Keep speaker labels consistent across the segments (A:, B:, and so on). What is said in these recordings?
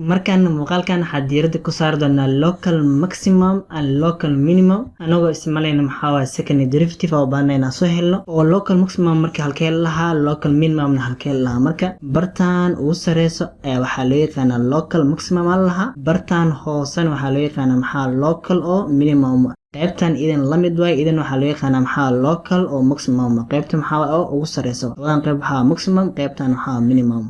A: markaan muuqaalkan waxaa diiradda ku saari doonaa local maximum and local minimum anagoo isticmaalayna maxaa waaye second derivative oo baahnaa inaan soo helno oo local maximum marka halkee lahaa local minimumna halkee lahaa marka bartaan ugu sareyso ayaa waxaa loo yaqaanaa local maximum aan lahaa bartaan hoosan waxaa loo yaqaanaa maxaa local oo minimum qaybtan idan la mid way idan waxaa loo yaqaanaa maxaa local oo maximum qaybta maxaa oo ugu sareyso labadan qayb waxaa maximum qaybtan waxaa minimum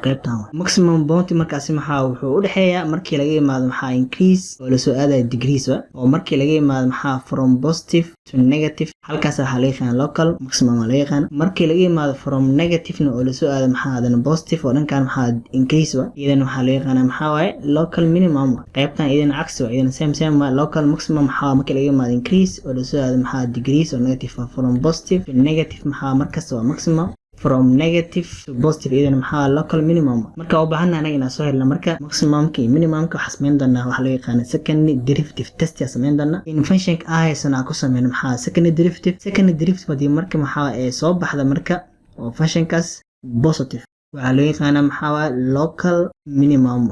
A: qaybtan maximum bounty markaasi maxaa wuxuu u dhaxeeyaa markii laga yimaado maxaa increase oo la soo aadayo degrees oo markii laga yimaado maxaa from positive to negative halkaas waxaa laga yaqaan local maximum laga yaqaan markii laga yimaado from negative oo la soo aado maxaa adan positive oo dhankan maxaa increase idan waxaa laga yaqaan maxaa waaye local minimum qaybtan idan cagsi idan same local maximum maxaa markii laga yimaado increase oo la soo aado maxaa degrees oo negative from positive to negative maxaa markaas waa maximum from negative to positive idan maxaa local minimum marka u baahanaa anaga inaan soo helno marka maximumka iyo minimumka waxa sameyn doonaa waxa loo yaqaan second derivative test ya sameyn doonaa in function aysan ku sameyn maxaa second derivative hadii marka maxaa ay soo baxda marka oo functionkaas positive waxa loo yaqaan maxaa local minimum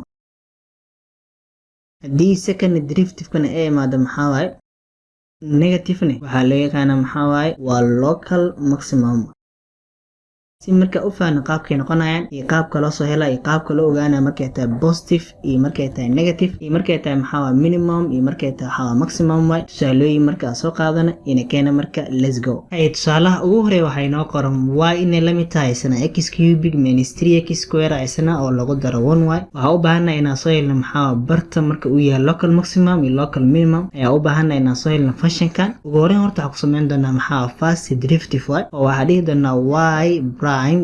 A: hadii second derivative kana ay imaado maxaa negative waxa loo yaqaan maxaa waa local maximum si marka u faahno qaabkay noqonayaan iyo qaabka loo soo helay iyo qaabka loo ogaanayo markay tahay positive iyo markay tahay negative iyo markay tahay maxaa minimum iyo markay tahay maxaa maximum way tusaalooyin marka soo qaadana ina keena marka let's go ay tusaalaha ugu horeeya waxay noo qoran y inay la mid tahay sana x cubic minus 3x square isna oo lagu daro 1y waxa u baahanaa inaan soo helno maxaa barta marka uu yahay local maximum iyo local minimum ayaa u baahanaa inaan soo helno functionkan ugu horeyn horta waxa ku sameyn doonaa maxaa first derivative y oo waxa dhihi doonaa y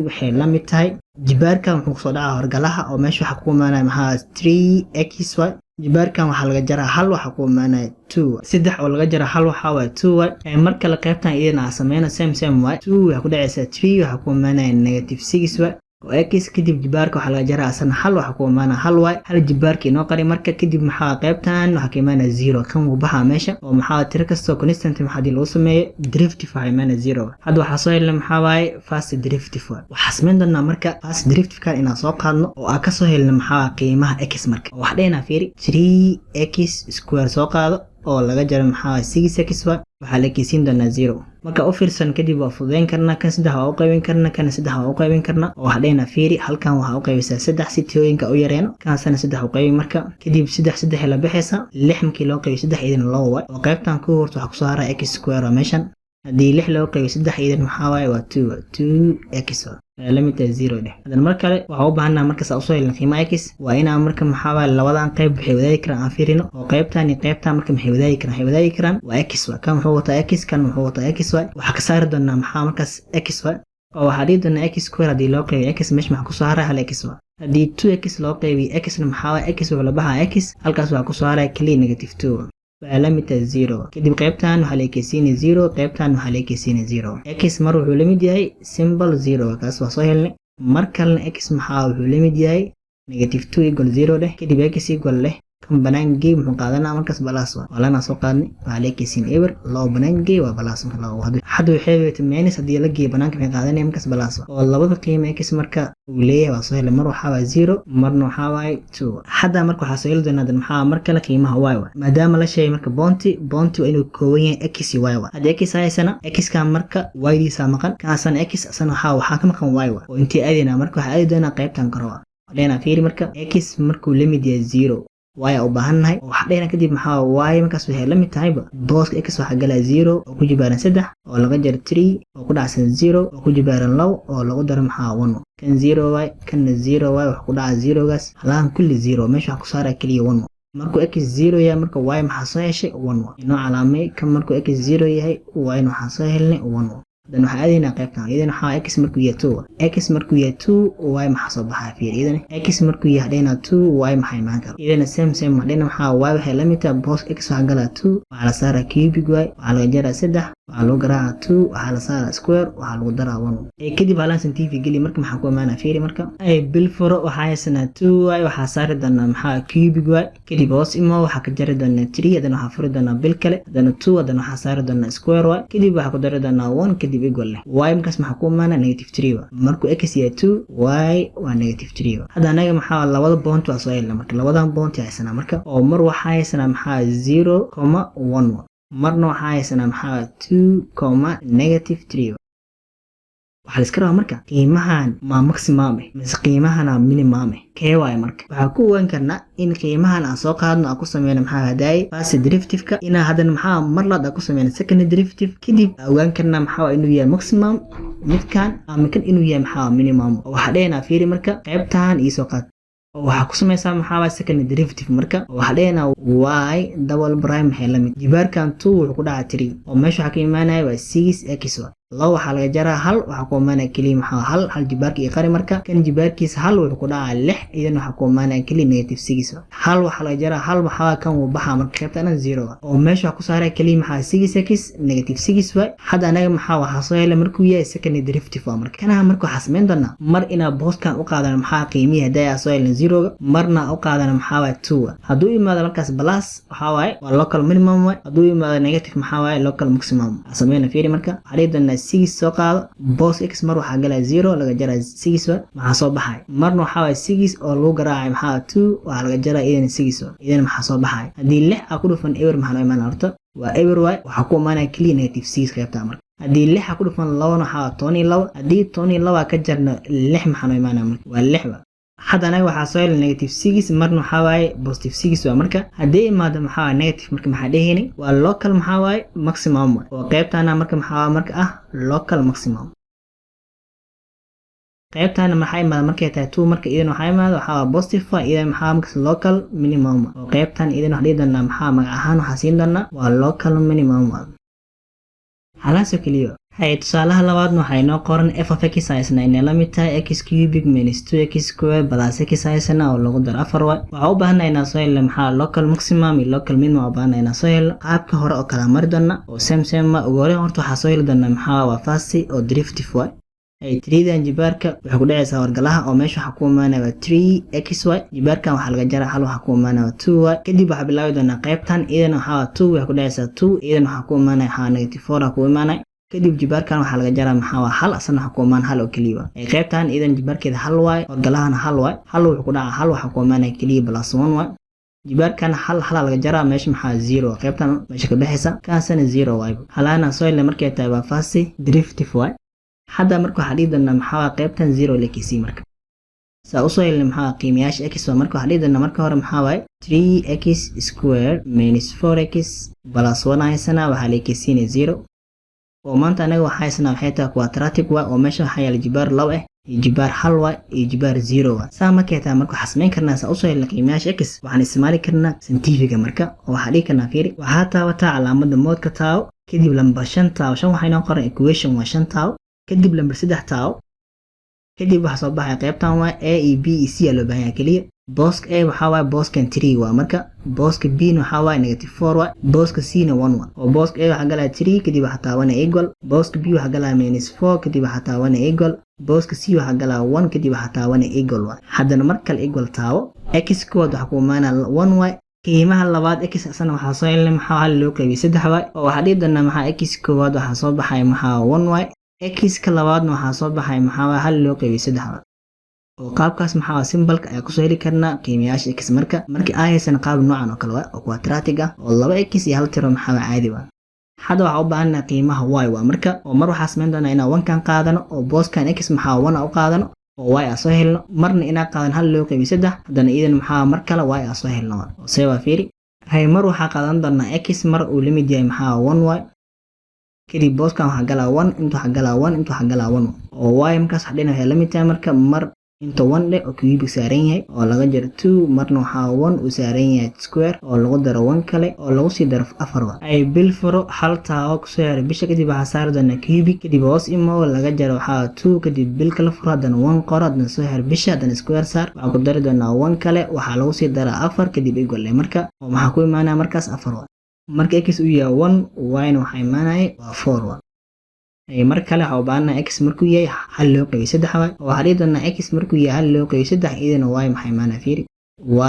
A: waxay la mid tahay jibaarkan wuxuu soo dhacaa horgalaha oo meesha waxa ku imaanaya maxaa 3xy jibaarkan waxa laga jaraa hal waxa ku imaanaya 2 saddex oo laga jaraa hal waxa waa 2y marka la qaybtan iyana sameeyna same y 2 waxa ku dhacaysa 3 waxa ku imaanaya negative 6y oo x kadib jibaarka waxa laga jaraa asana hal waxa ku imaanaya hal y hal jibaarka inoo qari marka kadib maxaa qaybtan waxa ka imaanaya 0 kan uu baxa meesha oo maxaa tiro kasto constant maxaa dii loo sameeyay derivative waxa imaanaya 0 hadda waxa soo helna maxaa waaye first derivative waxa sameyn doonaa marka first derivative kan inaan soo qaadno oo aan ka soo helna maxaa qiimaha x marka waxa dheena fiiri 3x square soo qaado oo laga jaro maxaa 6x waxa la kiisin doonaa 0 marka u fiirsan kadib waa fudeyn karna kan saddex waa u qaybin karna kan saddex waa u qaybin karna oo waxa dheena fiiri halkan waxa u qaybisaa saddex si tiyooyinka u yareeno kan sana saddex u qaybin marka kadib saddex la bixaysa 6 markii loo qaybiyo saddex idan loo way oo qaybtan ku horta waxa ku soo haray x square meeshan hadii 6 loo qaybiyo saddex idan maxaa waaye waa 2x la mid tahay 0 dheh hadan mar kale waxa u baahanaa marka soo helno qiimaha x waa inaan marka maxaa waaye labadan qayb waxay wadaagi karaan aan fiirino oo qaybtan iyo qaybtan marka maxay wadaagi karaan waa x kan wuxuu wataa x kan wuxuu wataa x waxa ka saari doonaa maxaa markaas x oo waxa dhigi doonaa x square hadii loo qaybiyo x meesha maxaa ku soo haray hal x hadii 2x loo qaybiyo x na maxaa waaye x wuxuu la baxaa x halkaas waxa ku soo haray kaliya negative 2 la mid tahay 0 kadib qaybtan waxa la keenay 0 qaybtan waxa la keenay 0 x mar wuxuu la mid yahay symbol 0 kaas waa soo helnay mar kalena x maxaa wuxuu la mid yahay negative 2 = 0 dheh kadib x = leh kan banaan gee muxuu qaadanaa markaas balaas waa lana soo qaadnay waxa la keenay eber loo banaan gee waa balaas marka loo wado hadda waxay weeytay minus hadii la geeyo banaanka maxay qaadanay markaas balaas oo labada qiimo x marka uu leeyahay waa soo helay mar waxa waa 0 marna waxa waa 2 hadda marka waxa soo heli doonaa maxaa marka la qiimaha y maadaama la sheegay marka bounty waa inuu kooban yahay x iyo y hadda x haysana x ka marka y diisa maqan kaasan x asana waxa ka maqan y oo intii aadina marka waxa aadi doonaa qaybtan karo leena fiiri marka x markuu la mid yahay 0 waaya u baahannahay waxa dheena kadib maxaa waaye markaas waxay la mid tahay booska x waxa galaa 0 oo ku jibaaran 3 oo laga jaro 3 oo ku dhacsan 0 oo ku jibaaran 2 oo lagu daro maxaa 1 kan 0 waay kan 0 waay wax ku dhaca 0 gaas halaan kulli 0 meesha waxa ku saaray kaliya 1 markuu x 0 yahay marka y maxaa soo heshay 1 inoo calaamay kan markuu x 0 yahay y waxa soo helnay 1 dan waxa aadina qaybtan idan waxa x markuu yahay 2 x markuu yahay 2 y maxaa soo baxay fiir idan x markuu yahay dheena 2 y maxay imaan karo idan same dheena waxa y waxay la mid tahay boos x waxa galaa 2 waxa la saaraa cubic y waxa laga jaraa 3 waxaa lagu garaaca 2 waxaa la saaraa square waxaa lagu daraa 1 kadib halansan tv geli marka maxaa ku imaanaa fiiri marka bil furo waxaa haysanaa 2y waxaa saari doonaa maxaa cubic y kadib hoos imo waxaa ka jari doonaa 3 haddana waxaa furi doonaa bil kale haddana 2 haddana waxaa saari doonaa square y kadib waxaa ku dari doonaa 1 kadib equal leh y markaas maxaa ku imaanaa negative 3 wa markuu x yahay 2 y waa negative 3 wa hadda anaga maxaa labada boont waa soo helna marka labadan boont haysanaa marka oo mar waxaa haysanaa maxaa 0,1 wa marna waxaa haysanaa maxaa 2, negative 3 waxaa la iska rabaa marka qiimahan ma maximum mise qiimahana minimum kee waaye marka waxaa ku ogaan karnaa in qiimahan aan soo qaadno aan ku sameyno maxaa hadaay first derivative-ka inaa haddana maxaa mar labaad aan ku sameyno second derivative kadib aan ogaan karnaa maxaa inuu yahay maximum midkan ama kan inuu yahay maxaa minimum waxaa dhehnaa fiiri marka qaybtan iyo soo qaad waxaa ku sameysaa maxaa second derivative marka waxaa dhehnaa y double prime maxay la mid jibaarkan 2 wuxuu ku dhacaa 3 oo meesha waxaa ka imaanaya waa 6x laba waxaa laga jaraa hal waxaa ku imaanaya keliya maxaa hal jibaarka iyo qari marka kan jibaarkiisa hal wuxuu ku dhacaa 6 idan waxaa ku imaanaya keliya negative 6 hal waxaa laga jaraa hal maxaa kan uu baxaa marka qaybtana 0 oo meesha waxaa ku saaray keliya maxaa 6x negative 6 way hadda anaga maxaa waxaa soo helay markuu yahay second derivative waa marka kana marka waxaa sameyn doonaa mar inaa booskan u qaadano maxaa qiimihi haday aan soo helin 0 marna u qaadano maxaa 2 hadduu imaado markaas plus waxaa waaye waa local minimum way hadduu imaado negative maxaa waaye local maximum sameyna fiiri marka waxaa 6 soo qaado boos x mar waxaa galaa 0 laga jaraa 6 maxaa soo baxay marna waxaa waay 6 oo lagu garaacay maxaa 2 waxaa laga jaraa idan 6 idan maxaa soo baxay haddii 6 aa ku dhufan ewer maxaa imaan horta waa ewer waay waxaa ku imaanaya keliya negative 6 qaybtaa marka haddii 6 aa ku dhufan 2 waxaa 12 haddii 12 ka jarna 6 maxaa imaanaya marka waa 6 hadda anaga waxaa soo helay negative 6 marna waxaa waaye positive 6 waa marka haddii imaado maxaa waaye negative marka maxaa dhehayni waa local maxaa waaye maximum oo qaybtaana marka maxaa marka ah local maximum qaybtaana maxaa imaado markay tahay 2 marka idan waxaa imaado waxaa positive idan maxaa marka local minimum oo qaybtan idan wax dhihi doonaa maxaa magac ahaan waxaa siin doonaa waa local minimum halaasoo keliya tusaalaha labaadna waxaa inoo qoran f of x haysana inay la mid tahay x cubic minus 2x square plus x haysana oo lagu daro 4y waxaa u baahanaa inaan soo helno maxaa local maximum iyo local minimum u baahanaa inaan soo helno qaabka hore oo kala mari doona oo same ugu hore horta waxaa soo heli doonaa maxaa waa first oo derivative y 3dan jibaarka waxay ku dhacaysaa wargalaha oo meesha waxaa ku imaanaya 3xy jibaarkan waxaa laga jaraa hal waxaa ku imaanaya 2y kadib waxaa bilaabi doonaa qaybtan idan waxaa 2 waxay ku dhacaysaa 2 idan waxaa ku imaanaya waxaa negative 4 ku imaanaya kadib jibaarkan waxaa laga jaraa maxaa waa hal asana waxaa ku imaan hal oo keliya qaybtan idan jibaarkeeda hal y wargalahana hal y hal wuxuu ku dhacaa hal waxaa ku imaanaya keliya plus 1y jibaarkan hal laga jaraa meesha maxaa 0 qaybtan meesha ka baxaysa kaasana 0y halana soo helna markay tahay waa first derivative y hadda marka waxaa dhihi doonaa maxaa qaybtan 0 lekisi marka saa usoo helna maxaa qiimayaasha x waa marka waxaa dhihi doonaa marka hore maxaa waaye 3x square minus 4x plus 1 haysana waxaa lekisiina 0 oo maanta anaga waxaa haysana waxay tahay quadratic y oo meesha waxaa yaala jibaar 2 iyo jibaar 1 iyo jibaar 0 saa markay tahay marka waxaa samayn karnaa saa usoo helna qiimayaasha x waxaan isticmaali karnaa scientific marka oo waxaa dhihi karnaa fiiri waxaa taawataa calaamada moodka taawo kadib lambar 5 taawo 5 waxaa inoo qoran equation waa 5 taawo kadib lambar 3 taawo kadib waxaa soo baxay qaybtan waa a e b e c loo baahan yahay kaliya booska a waxaa waaye booskan 3 waa marka booska b waxaa waaye negative 4 waa booska c na 1 waa oo booska a waxaa galaya 3 kadib waxaa taawana equal booska b waxaa galaya minus 4 kadib waxaa taawana equal booska c waxaa galaya 1 kadib waxaa taawana equal waa haddana mar kale equal taawo x kood waxaa ku imaanaya 1 waa qiimaha labaad x asana waxaa soo helnay maxaa hal loo qaybiyay 3 waa oo waxaa dhihi doonaa maxaa x koowaad waxaa soo baxay maxaa 1 waa x ka labaadna waxaa soo baxay maxaa hal loo qaybiyay 3 oo qaabkaas maxaa simbalka ayaa ku soo heli karnaa qiimayaasha x marka ay haysan qaab noocan oo kale oo quadratic ah oo 2x iyo hal tiro maxaa caadi ah hadda waxaa u baahanaa qiimaha y waa marka oo mar waxaa sameyn doonaa inaan 1 kan qaadano oo booskan x maxaa 1 u qaadano oo y soo helno marna inaan qaadan hal loo qaybiyay 3 hadana idan maxaa mar kale y soo helno oo sewa fiiri hay mar waxaa qaadan doonaa x mar uu limit yahay maxaa 1y kadib booskan waxaa galaa 1 inta waxaa galaa 1 inta waxaa galaa 1 oo y markaas hadhina waxay la mid tahay marka mar inta 1 dheh oo cubic saaran yahay oo laga jaro 2 marna waxaa 1 uu saaran yahay square oo lagu daro 1 kale oo lagu sii daro 4 ay bil furo hal taawo ku soo yaray bisha kadib waxaa saari doonaa cubic kadib hoos imo laga jaro waxaa 2 kadib bil kale furo haddana 1 qoro haddana soo yaray bisha haddana square saar waxaa ku dari doonaa 1 kale waxaa lagu sii daraa 4 kadib equal marka oo maxaa ku imaanaya markaas 4 marka x uu yahay 1 y na waxay imaanay waa 4 mar kale waxa u baahanaa x markuu yahay hal loo qaybiyo 3 way oo hadii x markuu yahay hal loo qaybiyo 3 idina y maxay imaanaa fiiri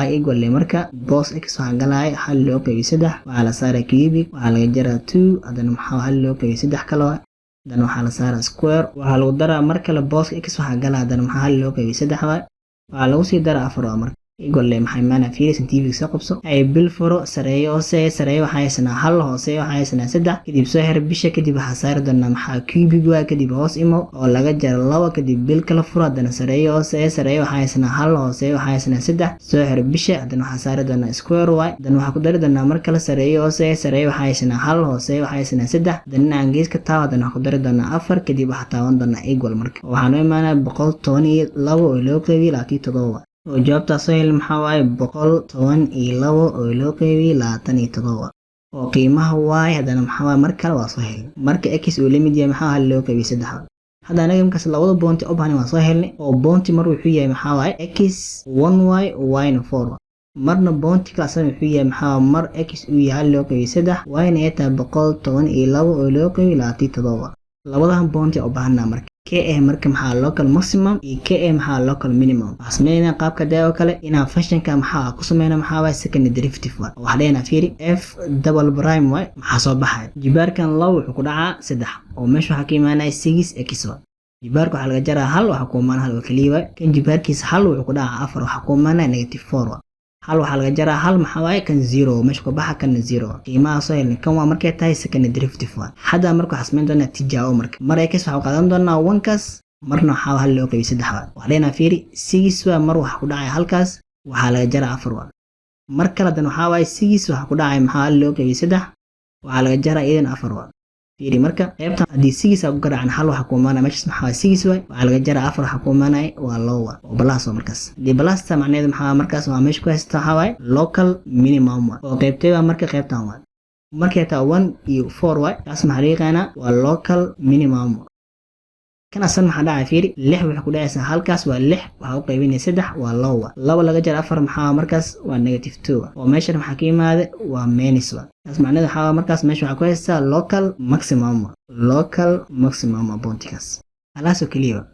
A: y equal marka boss x waxa galay hal loo qaybiyo 3 waxa la saaray cubic waxa laga jaraa 2 adana maxaa hal loo qaybiyo 3 kale dan waxa la saaraa square waxa lagu daraa mar kale boss x waxa galay adana maxaa hal loo qaybiyo 3 way waxa lagu sii daraa 4 marka equal maxay imaanaa fiiri scientific soo qabso ay bil furo sareeyo sareeyo waxa haysanaa hal hoose waxa haysanaa 3 kadib soo xir bisha kadib waxa saari doonaa maxaa cubic waa kadib hoos imo oo laga jaro 2 kadib bil kala furo hadana sareeyo sareeyo waxa haysanaa hal hoose waxa haysanaa 3 soo xir bisha hadana waxa saari doonaa square y dan waxa ku dari doonaa mar kale sareeyo sareeyo waxa haysanaa hal hoose waxa haysanaa 3 dan aan geeska taa hadana waxa ku dari doonaa 4 kadib waxa taaban doonaa equal marka waxaan u imaanaa 112 oo loo qaybiyo 27 oo jawaabtaas hel maxaa waaye 112 oo loo qaybiyo 27 oo qiimaha y hadana maxaa waaye mar kale waa soo hel marka x uu limit yahay maxaa hal loo qaybiyo 3 hadda anaga markaas labada boonti u baahan waa soo helnay oo boonti mar wuxuu yahay maxaa waaye x 1y y na 4 marna boonti kaas wuxuu yahay maxaa mar x uu yahay hal loo qaybiyo 3 y na ay tahay 112 oo loo qaybiyo 27 labadahan boonti u baahanaa marka ka marka maxaa local maximum iyo ka maxaa local minimum asmeeyna qaabka daawo kale ina functionka maxaa ku sameeyna maxaa waa second derivative waxa dheena fiiri f double prime way maxaa soo baxay jibaarkan law wuxuu ku dhacaa 3 oo meesha waxa ka imaanay 6x jibaarku waxa laga jaraa hal waxa ku imaanay hal oo kaliya kan jibaarkiisa hal wuxuu ku dhacaa 4 waxa ku imaanay -4 hal waxa laga jaraa hal maxaa waaye kan 0 meesha ku baxa kan 0 qiimaha soo helin kan waa markay tahay second derivative hada marka waxa sameyn doonaa tijaabo marka x waxa qaadan doonaa 1 kaas marna waxa hal loo qaybiyo 3 waxa leena fiiri 6 waa mar waxa ku dhacay halkaas waxa laga jaraa 4 mar kale dan waxa waaye 6 waxa ku dhacay maxaa hal loo qaybiyo 3 waxa laga jaraa idan 4 fiiri marka qaybtan hadii 6 aad garaacna hal waxa ku imaanay meesha maxaa 6 way waxa laga jaraa 4 waxa ku imaanay waa lowa oo balaas oo markaas di balaas macnaheedu maxaa markaas waa meesha ku haysta waxa local minimum oo qaybteeda marka qaybtan waa markay taa 1 iyo 4 way taas maxariiqana waa local minimum kana san maxaa dhacay fiiri 6 waxa ku dhacaysa halkaas waa 6 waxa u qaybinaysa 3 waa lowa laba laga jar 4 maxaa markaas waa -2 oo meesha maxaa ka yimaada waa minus taas macnaheedu waxa markaas meesha waxa ku haysta local maximum bounty kaas alaas oo kaliya